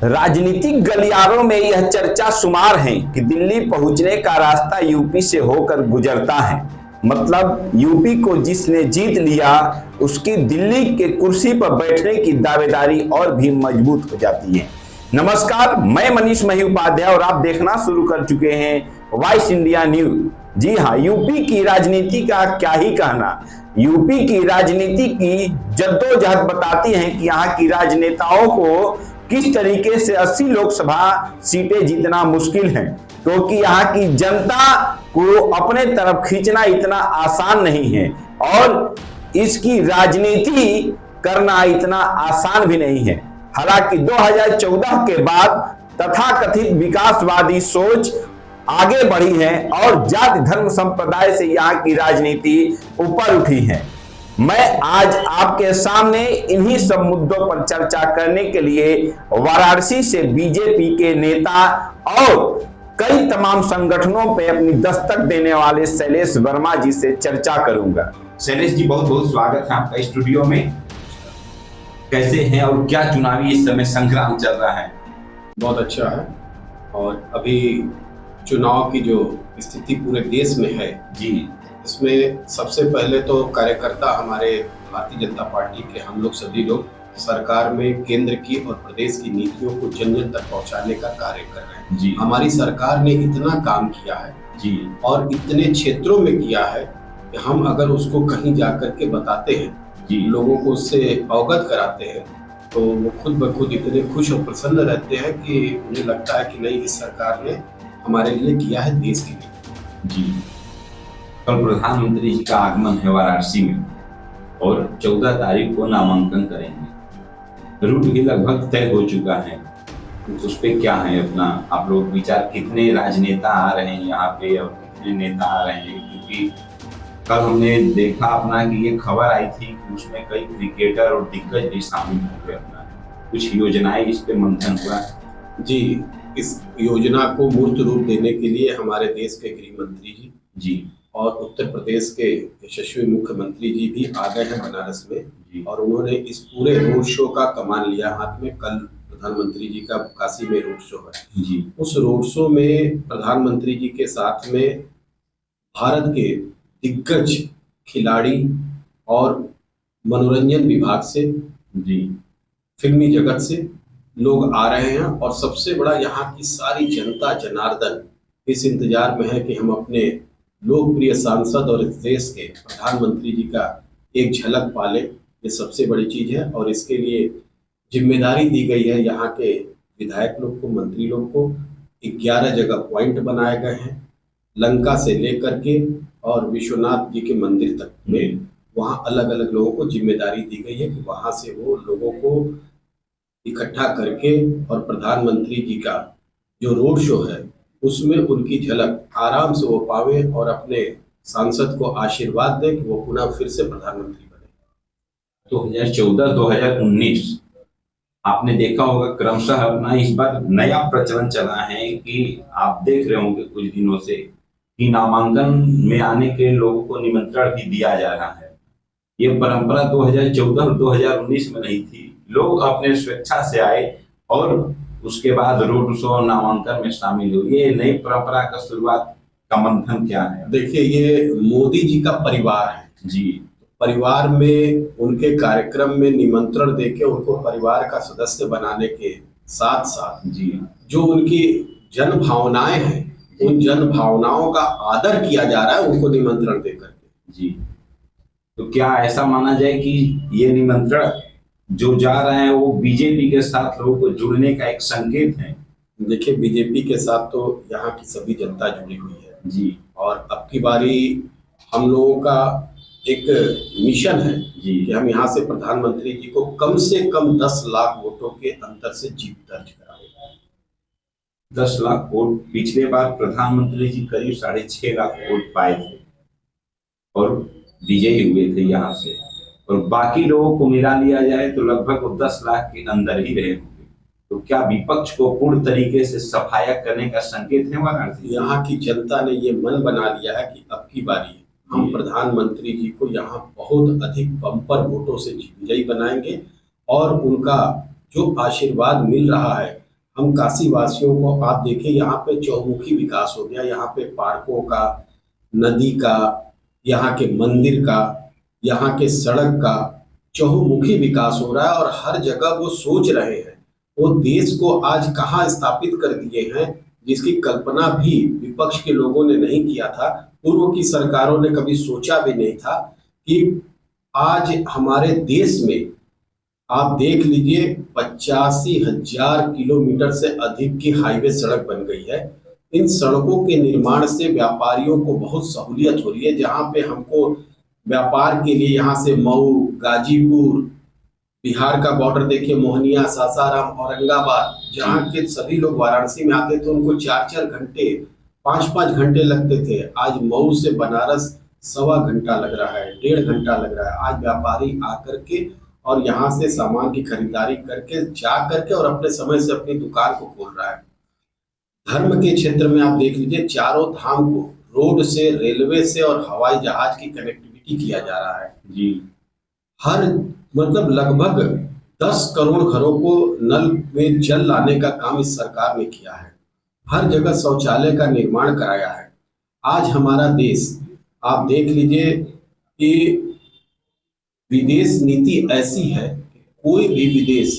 राजनीतिक गलियारों में यह चर्चा शुमार है कि दिल्ली पहुंचने का रास्ता यूपी से होकर गुजरता है। मतलब यूपी को जिसने जीत लिया उसकी दिल्ली के कुर्सी पर बैठने की दावेदारी और भी मजबूत हो जाती है। नमस्कार, मैं मनीष उपाध्याय और आप देखना शुरू कर चुके हैं वॉइस इंडिया न्यूज। जी हाँ, यूपी की राजनीति का क्या ही कहना। यूपी की राजनीति की जद्दोजहद बताती है कि यहाँ की राजनेताओं को किस तरीके से 80 लोकसभा सीटें जीतना मुश्किल है, क्योंकि यहाँ की जनता को अपने तरफ खींचना इतना आसान नहीं है और इसकी राजनीति करना इतना आसान भी नहीं है। हालांकि 2014 के बाद तथाकथित विकासवादी सोच आगे बढ़ी है और जाति धर्म संप्रदाय से यहाँ की राजनीति ऊपर उठी है। मैं आज आपके सामने इन्हीं सब मुद्दों पर चर्चा करने के लिए वाराणसी से बीजेपी के नेता और कई तमाम संगठनों पर अपनी दस्तक देने वाले शैलेश वर्मा जी से चर्चा करूंगा। शैलेश जी, बहुत बहुत स्वागत है आपका स्टूडियो में। कैसे हैं और क्या चुनावी इस समय संग्राम चल रहा है? बहुत अच्छा है और अभी चुनाव की जो स्थिति पूरे देश में है जी, इसमें सबसे पहले तो कार्यकर्ता हमारे भारतीय जनता पार्टी के हम लोग सभी लोग सरकार में केंद्र की और प्रदेश की नीतियों को जन जन तक पहुंचाने का कार्य कर रहे हैं जी। हमारी सरकार ने इतना काम किया है जी और इतने क्षेत्रों में किया है कि हम अगर उसको कहीं जाकर के बताते हैं जी, लोगों को उससे अवगत कराते हैं तो वो खुद ब खुद इतने खुश और प्रसन्न रहते हैं कि उन्हें लगता है कि नहीं, इस सरकार ने हमारे लिए किया है देश के लिए। जी, कल प्रधानमंत्री जी का आगमन है वाराणसी में और 14 तारीख को नामांकन करेंगे। रूट भी लगभग तय हो चुका है, उस पे क्या है अपना आप लोग विचार? कितने राजनेता आ रहे हैं यहाँ पे और कितने नेता आ रहे हैं? क्योंकि कल हमने देखा अपना कि ये खबर आई थी कि उसमें कई क्रिकेटर और दिग्गज भी शामिल हो गए। अपना कुछ योजनाएं इस पे मंथन हुआ है जी। इस योजना को मूर्त रूप देने के लिए हमारे देश के गृह मंत्री जी और उत्तर प्रदेश के यशस्वी मुख्यमंत्री जी भी आ गए हैं बनारस में और उन्होंने इस पूरे रोड शो का कमान लिया हाथ में। कल प्रधानमंत्री जी का काशी में रोड शो है जी। उस रोड शो में प्रधानमंत्री जी के साथ में भारत के दिग्गज खिलाड़ी और मनोरंजन विभाग से जी, फिल्मी जगत से लोग आ रहे हैं और सबसे बड़ा यहाँ की सारी जनता जनार्दन इस इंतजार में है कि हम अपने लोकप्रिय सांसद और इस देश के प्रधानमंत्री जी का एक झलक पाले। ये सबसे बड़ी चीज है और इसके लिए जिम्मेदारी दी गई है यहाँ के विधायक लोग को, मंत्री लोग को। 11 जगह पॉइंट बनाए गए हैं, लंका से लेकर के और विश्वनाथ जी के मंदिर तक में वहाँ अलग अलग लोगों को जिम्मेदारी दी गई है कि वहाँ से वो लोगों को इकट्ठा करके और प्रधानमंत्री जी का जो रोड शो है उसमें उनकी झलक आराम से वो पावे और अपने सांसद को आशीर्वाद दे कि वो पुनः फिर से प्रधानमंत्री बने। 2014-2019 आपने देखा होगा क्रमशः अपना इस बार नया प्रचलन चला है कि आप देख रहे होंगे कुछ दिनों से कि नामांकन में आने के लोगों को निमंत्रण भी दिया जा रहा है। ये परंपरा 2014 और 2019 में नहीं थी। लोग अपने स्वेच्छा से आए और उसके बाद रोड शो नामांकन में शामिल हुए। ये नई परंपरा का शुरुआत का मंथन क्या है? देखिए, ये मोदी जी का परिवार है जी। परिवार में उनके कार्यक्रम में निमंत्रण देके उनको परिवार का सदस्य बनाने के साथ साथ जी, जो उनकी जन भावनाएं हैं उन जन भावनाओं का आदर किया जा रहा है उनको निमंत्रण देकर के। जी, तो क्या ऐसा माना जाए कि ये निमंत्रण जो जा रहे हैं वो बीजेपी के साथ लोगों को जुड़ने का एक संकेत है? देखिए, बीजेपी के साथ तो यहाँ की सभी जनता जुड़ी हुई है जी और अब की बारी हम लोगों का एक मिशन है जी कि हम यहाँ से प्रधानमंत्री जी को कम से कम 10 लाख वोटों के अंतर से जीत दर्ज कराएंगे। 10 लाख वोट। पिछले बार प्रधानमंत्री जी करीब 6.5 लाख वोट पाए थे और विजयी हुए थे यहाँ से, और बाकी लोगों को मिला लिया जाए तो लगभग वो 10 लाख के अंदर ही रहे होंगे। तो क्या विपक्ष को पूर्ण तरीके से सफाया करने का संकेत है वाराणसी? यहाँ की जनता ने ये मन बना लिया है कि अब की बारी हम प्रधानमंत्री जी को यहाँ बहुत अधिक बम्पर वोटों से विजयी बनाएंगे और उनका जो आशीर्वाद मिल रहा है हम काशी वासियों को आप देखिए, यहाँ पे चौमुखी विकास हो गया, यहाँ पे पार्कों का, नदी का, यहाँ के मंदिर का, यहाँ के सड़क का चहुमुखी विकास हो रहा है। और हर जगह वो सोच रहे हैं, वो देश को आज कहाँ स्थापित कर दिए हैं, जिसकी कल्पना भी विपक्ष के लोगों ने नहीं किया था, पूर्व की सरकारों ने कभी सोचा भी नहीं था कि आज हमारे देश में आप देख लीजिए 85,000 किलोमीटर से अधिक की हाईवे सड़क बन गई है। इन सड़कों के निर्माण से व्यापारियों को बहुत सहूलियत हो रही है। जहाँ पे हमको व्यापार के लिए यहाँ से मऊ, गाजीपुर, बिहार का बॉर्डर देखिए, मोहनिया, सासाराम, औरंगाबाद, जहाँ के सभी लोग वाराणसी में आते थे, उनको 4-4 घंटे, 5-5 घंटे लगते थे। आज मऊ से बनारस 1.25 घंटा लग रहा है, 1.5 घंटा लग रहा है। आज व्यापारी आकर के और यहाँ से सामान की खरीदारी करके जा करके और अपने समय से अपनी दुकान को खोल रहा है। धर्म के क्षेत्र में आप देख लीजिए, चारों धाम को रोड से, रेलवे से और हवाई जहाज की कनेक्टिविटी किया जा रहा है जी। हर मतलब लगभग 10 करोड़ घरों को नल में जल लाने का काम इस सरकार ने किया है। हर जगह शौचालय का निर्माण कराया है। आज हमारा देश आप देख लीजिए कि विदेश नीति ऐसी है कि कोई भी विदेश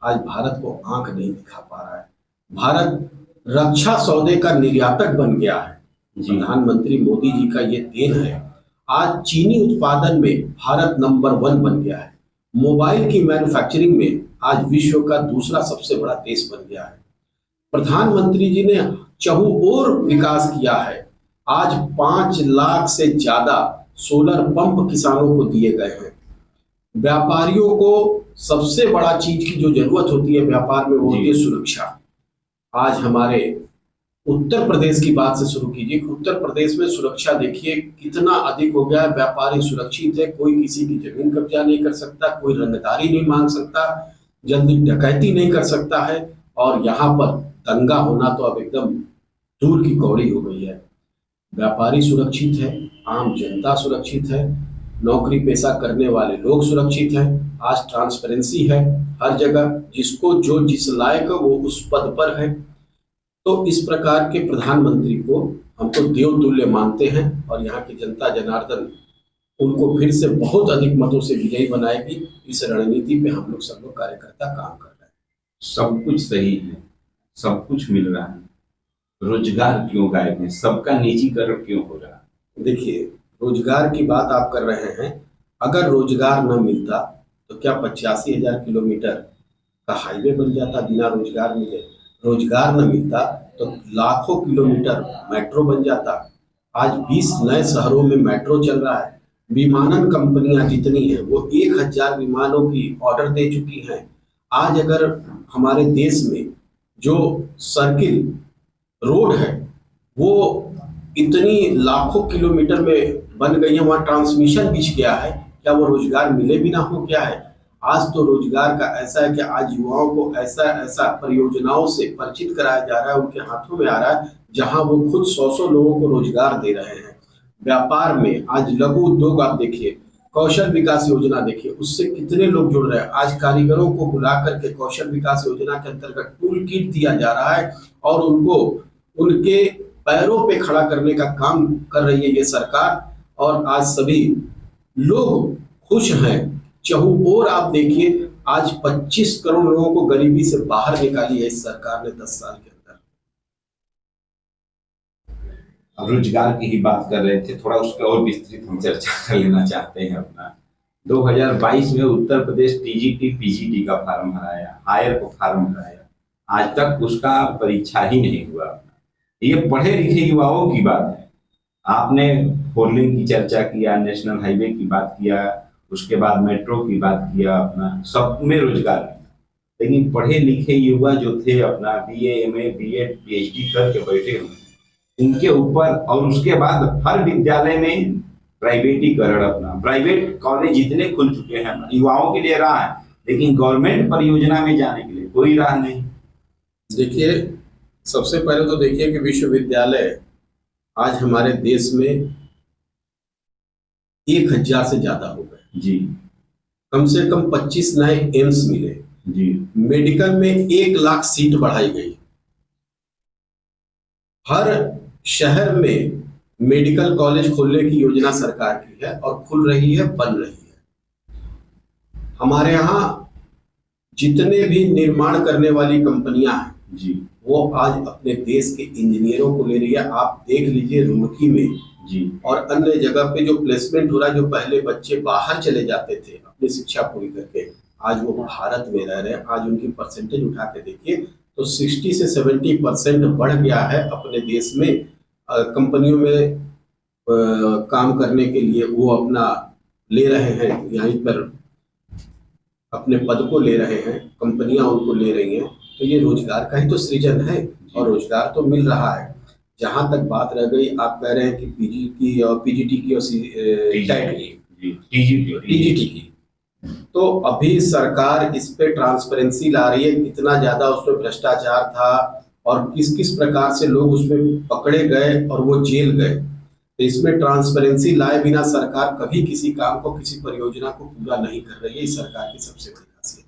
आज भारत को आंख नहीं दिखा पा रहा है। भारत रक्षा सौदे का निर्यातक बन गया है। प्रधानमंत्री मोदी जी का ये देन है। आज चीनी उत्पादन में भारत नंबर 1 बन गया है। मोबाइल की मैन्युफैक्चरिंग में आज विश्व का दूसरा सबसे बड़ा देश बन गया है। प्रधानमंत्री जी ने चहुओर विकास किया है। आज 5 लाख से ज्यादा सोलर पंप किसानों को दिए गए हैं। व्यापारियों को सबसे बड़ा चीज की जो जरूरत होती है व्यापार में, वो होती है सुरक्षा। आज हमारे उत्तर प्रदेश की बात से शुरू कीजिए। उत्तर प्रदेश में सुरक्षा देखिए कितना अधिक हो गया है। व्यापारी सुरक्षित है, कोई किसी की जमीन कब्जा नहीं कर सकता, कोई रंगदारी नहीं मांग सकता, जल्दी डकैती नहीं कर सकता है। और यहाँ पर दंगा होना तो अब एकदम दूर की कौड़ी हो गई है। व्यापारी सुरक्षित है, आम जनता सुरक्षित है, नौकरी पेशा करने वाले लोग सुरक्षित हैं। आज ट्रांसपेरेंसी है हर जगह, जिसको जो जिस लायक है वो उस पद पर है। तो इस प्रकार के प्रधानमंत्री को हम तो देवतुल्य मानते हैं और यहाँ की जनता जनार्दन उनको फिर से बहुत अधिक मतों से विजयी बनाएगी। इस रणनीति पे हम लोग सब लोग कार्यकर्ता काम कर रहे हैं। सब कुछ सही है, सब कुछ मिल रहा है, रोजगार क्यों गायब है? सबका निजीकरण क्यों हो रहा है? देखिए, रोजगार की बात आप कर रहे हैं। अगर रोजगार न मिलता तो क्या 85,000 किलोमीटर का हाईवे बन जाता बिना रोजगार मिले? रोजगार न मिलता तो लाखों किलोमीटर मेट्रो बन जाता। आज 20 नए शहरों में मेट्रो चल रहा है। विमानन कंपनियां जितनी हैं वो 1000 विमानों की ऑर्डर दे चुकी हैं। आज अगर हमारे देश में जो सर्किल रोड है वो इतनी लाखों किलोमीटर में बन गई है, वहाँ ट्रांसमिशन बिछ गया है, क्या वो रोजगार मिले बिना हो गया है? आज तो रोजगार का ऐसा है कि आज युवाओं को ऐसा ऐसा परियोजनाओं से परिचित कराया जा रहा है, उनके हाथों में आ रहा है, जहां वो खुद 100 लोगों को रोजगार दे रहे हैं। व्यापार में आज लघु उद्योग आप देखिए, कौशल विकास योजना देखिए, उससे कितने लोग जुड़ रहे हैं। आज कारीगरों को बुला करके कौशल विकास योजना के अंतर्गत टूल किट दिया जा रहा है और उनको उनके पैरों पे खड़ा करने का काम कर रही है ये सरकार। और आज सभी लोग खुश हैं। चहुओर आप देखिए, आज 25 करोड़ लोगों को गरीबी से बाहर निकाली है इस सरकार ने 10 साल के अंदर। रोजगार की ही बात कर रहे थे, थोड़ा उसका और विस्तृत हम चर्चा कर लेना चाहते हैं अपना। 2022 में उत्तर प्रदेश टीजीटी पीजीटी का फॉर्म भराया, हायर को फॉर्म भराया, आज तक उसका परीक्षा ही नहीं हुआ। ये पढ़े लिखे युवाओं की बात है। आपने 4 लेन की चर्चा किया, नेशनल हाईवे की बात किया, उसके बाद मेट्रो की बात किया, अपना सब में रोजगार मिला। लेकिन पढ़े लिखे युवा जो थे अपना BA MA BEd PhD करके बैठे हुए, उनके ऊपर और उसके बाद हर विद्यालय में प्राइवेटीकरण, अपना प्राइवेट कॉलेज जितने खुल चुके हैं युवाओं के लिए राह है, लेकिन गवर्नमेंट परियोजना में जाने के लिए कोई राह नहीं। देखिए, सबसे पहले तो देखिए कि विश्वविद्यालय आज हमारे देश में 1000 से ज्यादा हो गए जी। कम से कम 25 नए एम्स मिले। जी। मेडिकल में 1 लाख सीट बढ़ाई गई। हर शहर में मेडिकल कॉलेज खोलने की योजना सरकार की है और खुल रही है, बन रही है। हमारे यहाँ जितने भी निर्माण करने वाली कंपनियां हैं जी, वो आज अपने देश के इंजीनियरों को ले रही है। आप देख लीजिए रुड़की में जी, और अन्य जगह पे जो प्लेसमेंट हो रहा है, जो पहले बच्चे बाहर चले जाते थे अपनी शिक्षा पूरी करके, आज वो भारत में रह रहे हैं। आज उनकी परसेंटेज उठा के देखिए तो 60 से 70% बढ़ गया है अपने देश में। कंपनियों में काम करने के लिए वो अपना ले रहे हैं, यहीं पर अपने पद को ले रहे हैं, कंपनियां उनको ले रही हैं। तो ये रोजगार का ही तो सृजन है और रोजगार तो मिल रहा है। जहां तक बात रह गई, आप कह रहे हैं कि पीजी की और पीजीटी की और टीजीटी की, तो अभी सरकार इस पे ट्रांसपेरेंसी ला रही है। कितना ज्यादा उसमें भ्रष्टाचार था और किस किस प्रकार से लोग उसमें पकड़े गए और वो जेल गए। तो इसमें ट्रांसपेरेंसी लाए बिना सरकार कभी किसी काम को, किसी परियोजना को पूरा नहीं कर रही है। इस सरकार की सबसे बड़ी खासियत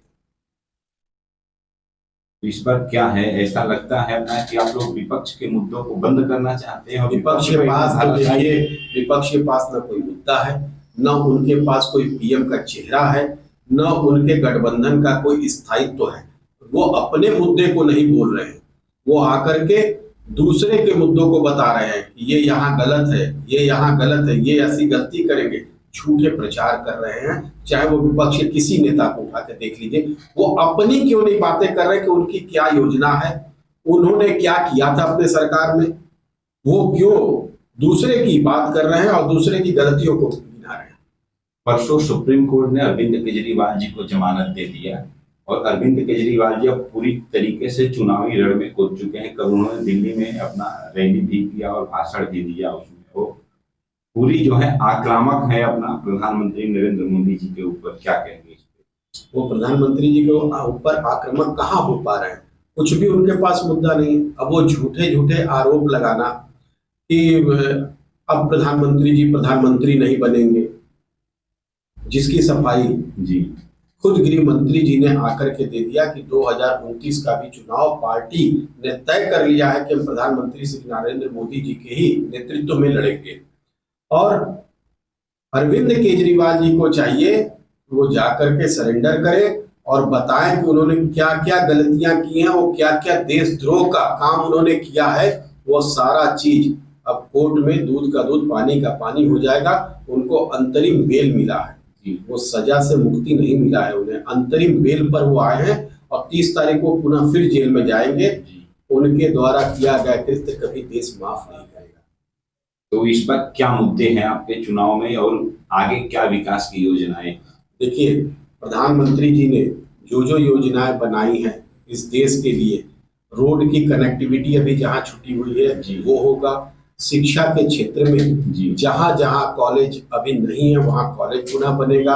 है। इस पर क्या है, ऐसा लगता है ना कि आप लोग विपक्ष के मुद्दों को बंद करना चाहते हैं? विपक्ष के पास तो देखिए, विपक्ष के पास न कोई मुद्दा है, न उनके पास कोई पीएम का चेहरा है, न उनके गठबंधन का कोई स्थायित्व है। वो अपने मुद्दे को नहीं बोल रहे हैं, वो आकर के दूसरे के मुद्दों को बता रहे हैं कि ये यहाँ गलत है, ये यहाँ गलत है, ये ऐसी गलती करेंगे। झूठे प्रचार कर रहे हैं। चाहे वो विपक्ष के किसी नेता को उठा के देख लीजिए, वो अपनी क्यों नहीं बातें कर रहे कि उनकी क्या योजना है, उन्होंने क्या किया था अपने सरकार में। वो क्यों दूसरे की बात कर रहे हैं और दूसरे की गलतियों को गिना रहे हैं। परसों सुप्रीम कोर्ट ने अरविंद केजरीवाल जी को जमानत दे दिया और अरविंद केजरीवाल जी अब पूरी तरीके से चुनावी रण में कूद चुके हैं। कल उन्होंने दिल्ली में अपना रैली भी किया और भाषण भी दिया। उसमें वो पूरी जो है आक्रामक है अपना प्रधानमंत्री नरेंद्र मोदी जी के ऊपर। क्या कहेंगे इस पे? वो प्रधानमंत्री जी के ऊपर आक्रामक कहाँ हो पा रहे हैं? कुछ भी उनके पास मुद्दा नहीं है। अब वो झूठे झूठे आरोप लगाना कि अब प्रधानमंत्री जी प्रधानमंत्री नहीं बनेंगे, जिसकी सफाई जी खुद गृह मंत्री जी ने आकर के दे दिया कि 2029 का भी चुनाव पार्टी ने तय कर लिया है कि हम प्रधानमंत्री श्री नरेंद्र मोदी जी के ही नेतृत्व में लड़ेंगे। और अरविंद केजरीवाल जी को चाहिए वो जाकर के सरेंडर करें और बताएं कि उन्होंने क्या क्या गलतियां की हैं, वो क्या क्या देशद्रोह का काम उन्होंने किया है। वो सारा चीज अब कोर्ट में दूध का दूध पानी का पानी हो जाएगा। उनको अंतरिम बेल मिला है, वो सजा से मुक्ति नहीं मिला है उन्हें, अंतरिम बेल पर वो आए हैं और 30 तारीख को पुनः फिर जेल में जाएंगे। उनके द्वारा किया गया कृत्य कभी देश माफ नहीं करेगा। तो इस पर क्या मुद्दे हैं आपके चुनाव में और आगे क्या विकास की योजनाएं? देखिए, प्रधानमंत्री जी ने जो जो योजनाएं बनाई हैं इस देश के लिए, रोड की कनेक्टिविटी अभी जहां छुटी हुई है वो होगा। शिक्षा के क्षेत्र में जहां जहां कॉलेज अभी नहीं है वहां कॉलेज पुनः बनेगा।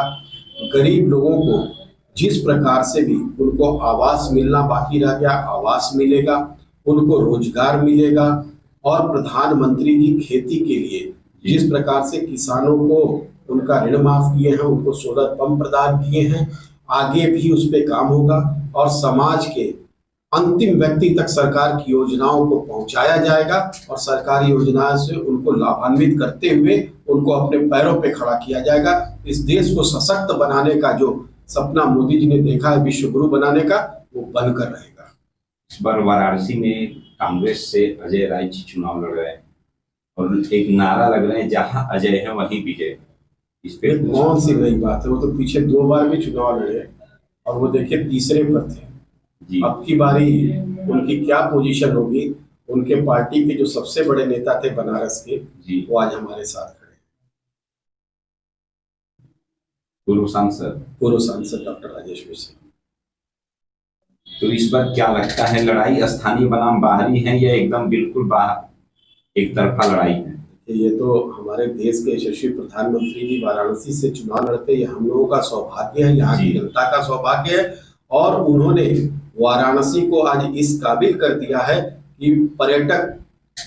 गरीब लोगों को जिस प्रकार से भी उनको आवास मिलना बाकी रह गया, आवास मिलेगा, उनको रोजगार मिलेगा। और प्रधानमंत्री जी खेती के लिए जिस प्रकार से किसानों को उनका ऋण माफ किए हैं, उनको सोलर पंप प्रदान किए हैं, आगे भी उस पर काम होगा। और समाज के अंतिम व्यक्ति तक सरकार की योजनाओं को पहुंचाया जाएगा और सरकारी योजनाओं से उनको लाभान्वित करते हुए उनको अपने पैरों पे खड़ा किया जाएगा। इस देश को सशक्त बनाने का जो सपना मोदी जी ने देखा है विश्व गुरु बनाने का, वो बनकर रहेगा। इस बार वाराणसी में कांग्रेस से अजय राय जी चुनाव लड़ रहे हैं और एक नारा लग रहा है जहां अजय है वहीं विजय। इस पे कौन सी नई बात है? वो तो पीछे 2 बार भी चुनाव लड़े और वो देखिए तीसरे पर थे। अब की बारी उनकी क्या पोजीशन होगी? उनके पार्टी के जो सबसे बड़े नेता थे बनारस के, वो आज हमारे साथ खड़े। पूर्व सांसद डॉक्टर राजेश मिश्र। तो इस बार क्या लगता है, लड़ाई स्थानीय बनाम बाहरी है या एकदम बिल्कुल बाहर एक तरफा लड़ाई है? ये तो हमारे देश के यशस्वी प्रधानमंत्री जी वाराणसी से चुनाव लड़ते, ये हम लोगों का सौभाग्य है, यहाँ की जनता का सौभाग्य है। और उन्होंने वाराणसी को आज इस काबिल कर दिया है कि पर्यटक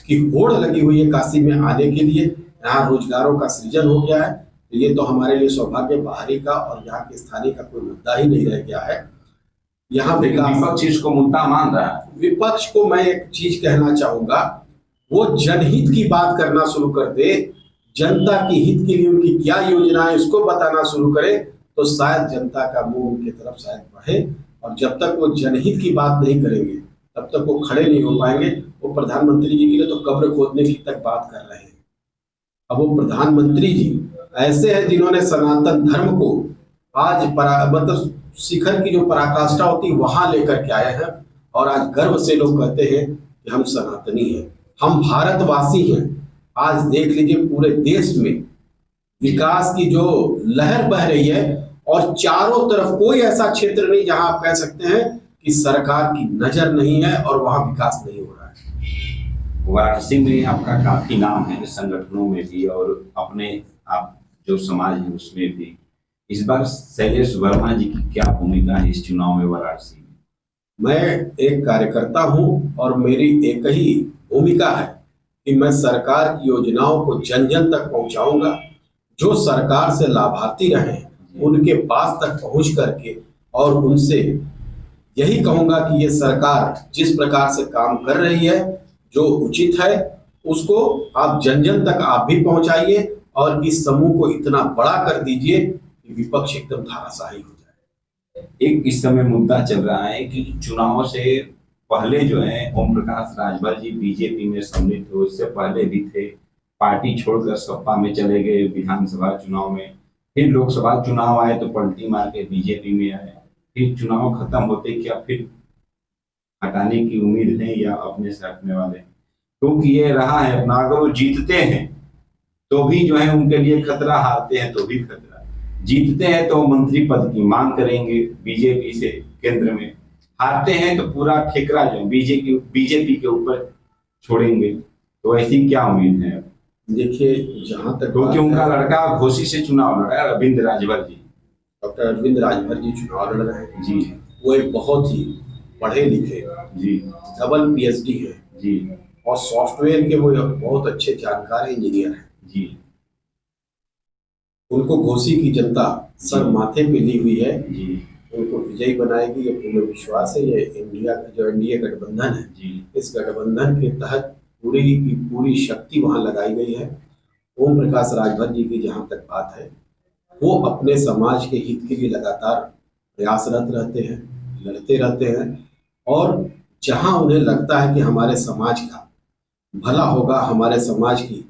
की होड़ लगी हुई है काशी में आने के लिए, यहाँ रोजगारों का सृजन हो गया है। तो ये तो हमारे लिए सौभाग्य बाहरी का और यहाँ के स्थानीय का कोई मुद्दा ही नहीं रह गया है। यहाँ विपक्ष इसको मुद्दा मान रहा है। विपक्ष को मैं एक चीज कहना चाहूंगा, वो जनहित की बात करना शुरू कर दे, जनता के हित के लिए उनकी क्या योजना है इसको बताना शुरू करे, तो शायद जनता का मुंह उनकी तरफ शायद बढ़े। और जब तक वो जनहित की बात नहीं करेंगे तब तक वो खड़े नहीं हो पाएंगे। वो प्रधानमंत्री जी के लिए तो कब्र खोदने की तक बात कर रहे हैं। अब वो प्रधानमंत्री जी ऐसे हैं जिन्होंने सनातन धर्म को आज मतलब शिखर की जो पराकाष्ठा होती है वहां लेकर के आए हैं, और आज गर्व से लोग कहते हैं कि हम सनातनी हैं, हम भारतवासी हैं। आज देख लीजिए पूरे देश में विकास की जो लहर बह रही है, और चारों तरफ कोई ऐसा क्षेत्र नहीं जहां आप कह सकते हैं कि सरकार की नजर नहीं है और वहां विकास नहीं हो रहा है। वाराणसी में आपका काफी नाम है, संगठनों में भी और अपने आप जो समाज है उसमें भी। इस बार शैलेश वर्मा जी की क्या भूमिका है इस चुनाव में वाराणसी में? मैं एक कार्यकर्ता हूं और मेरी एक ही भूमिका है कि मैं सरकार की योजनाओं को जन जन तक पहुंचाऊंगा। जो सरकार से लाभार्थी रहे उनके पास तक पहुंच करके और उनसे यही कहूंगा कि ये सरकार जिस प्रकार से काम कर रही है जो उचित है उसको आप जन जन तक आप भी पहुंचाइए, और इस समूह को इतना बड़ा कर दीजिए कि विपक्ष एकदम धाराशाही हो जाए। एक इस समय मुद्दा चल रहा है कि चुनाव से पहले जो है ओम प्रकाश राजभर जी बीजेपी में सम्मिलित हुए, उससे पहले भी थे, पार्टी छोड़कर सपा में चले गए विधानसभा चुनाव में, फिर लोकसभा चुनाव आए तो पलटी मार के बीजेपी में आए, फिर चुनाव खत्म होते क्या फिर हटाने की उम्मीद है या अपने से हटने वाले? क्योंकि ये रहा है अपना, अगर वो जीतते हैं तो भी जो है उनके लिए खतरा, हारते हैं तो भी खतरा। जीतते हैं तो मंत्री पद की मांग करेंगे बीजेपी से केंद्र में, हारते हैं तो पूरा ठेकरा जो बीजेपी के ऊपर छोड़ेंगे। तो ऐसी क्या उम्मीद है? देखिए जहां तक क्योंकि उनका लड़का घोसी से चुनाव लड़ा है, अरविंद राजभर जी, डॉक्टर अरविंद राजभर जी चुनाव लड़ रहे हैं जी। वो एक बहुत ही पढ़े लिखे जी, डबल पीएचडी है जी, और सॉफ्टवेयर के वो बहुत अच्छे जानकार इंजीनियर हैं जी। उनको घोसी की जनता सर माथे पे ली हुई है जी, उनको विजयी बनाएगी, ये पूर्ण विश्वास है। ये इंडिया जो एनडीए गठबंधन है जी, इस गठबंधन के तहत पूरी की पूरी शक्ति वहां लगाई गई है। ओम प्रकाश राजभर जी की जहां तक बात है, वो अपने समाज के हित के लिए लगातार प्रयासरत रहते हैं, लड़ते रहते हैं, और जहां उन्हें लगता है कि हमारे समाज का भला होगा, हमारे समाज की,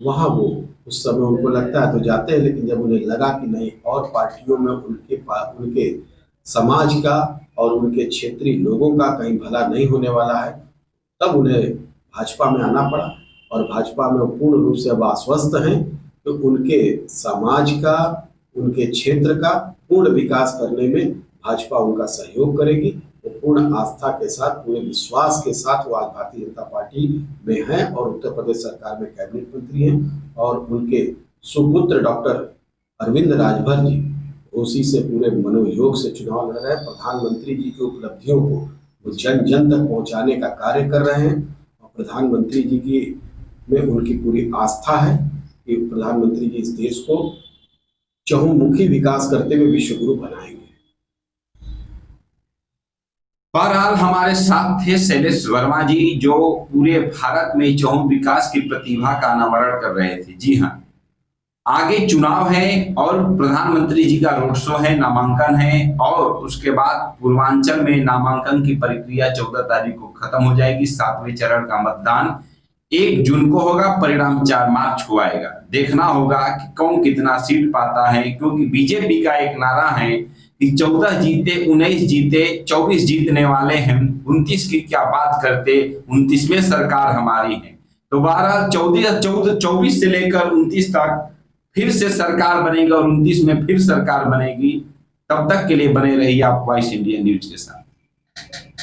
वहां वो उस समय उनको लगता है तो जाते हैं। लेकिन जब उन्हें लगा कि नहीं और पार्टियों में उनके समाज का और उनके क्षेत्रीय लोगों का कहीं भला नहीं होने वाला है, तब उन्हें भाजपा में आना पड़ा। और भाजपा में पूर्ण रूप से अब आश्वस्त हैं तो उनके समाज का, उनके क्षेत्र का पूर्ण विकास करने में भाजपा उनका सहयोग करेगी। वो पूर्ण आस्था के साथ, पूरे विश्वास के साथ वो आज भारतीय जनता पार्टी में हैं और उत्तर प्रदेश सरकार में कैबिनेट मंत्री हैं। और उनके सुपुत्र डॉक्टर अरविंद राजभर जी उसी से पूरे मनोयोग से चुनाव लड़ रहे हैं। प्रधानमंत्री जी की उपलब्धियों को वो जन जन तक पहुंचाने का कार्य कर रहे हैं, और प्रधानमंत्री जी की में उनकी पूरी आस्था है कि प्रधानमंत्री जी इस देश को चहुमुखी विकास करते हुए विश्व गुरु बनाएंगे। बहरहाल हमारे साथ थे शैलेश वर्मा जी, जो पूरे भारत में चहुमुख विकास की प्रतिभा का अनावरण कर रहे थे। जी हाँ, आगे चुनाव है और प्रधानमंत्री जी का रोड शो है, नामांकन है, और उसके बाद पूर्वांचल में नामांकन की प्रक्रिया 14 तारीख को खत्म हो जाएगी। 7वें चरण का मतदान 1 जून को होगा, परिणाम 4 मार्च को आएगा। देखना होगा कि कौन कितना सीट पाता है, क्योंकि बीजेपी का एक नारा है कि 14 जीते 19 जीते 24 जीतने वाले हैं, 29 की क्या बात करते, 29वें सरकार हमारी है। तो बहरहाल 24 से लेकर 29 तक फिर से सरकार बनेगी और 29 में फिर सरकार बनेगी। तब तक के लिए बने रहिए आप वॉइस इंडिया न्यूज के साथ।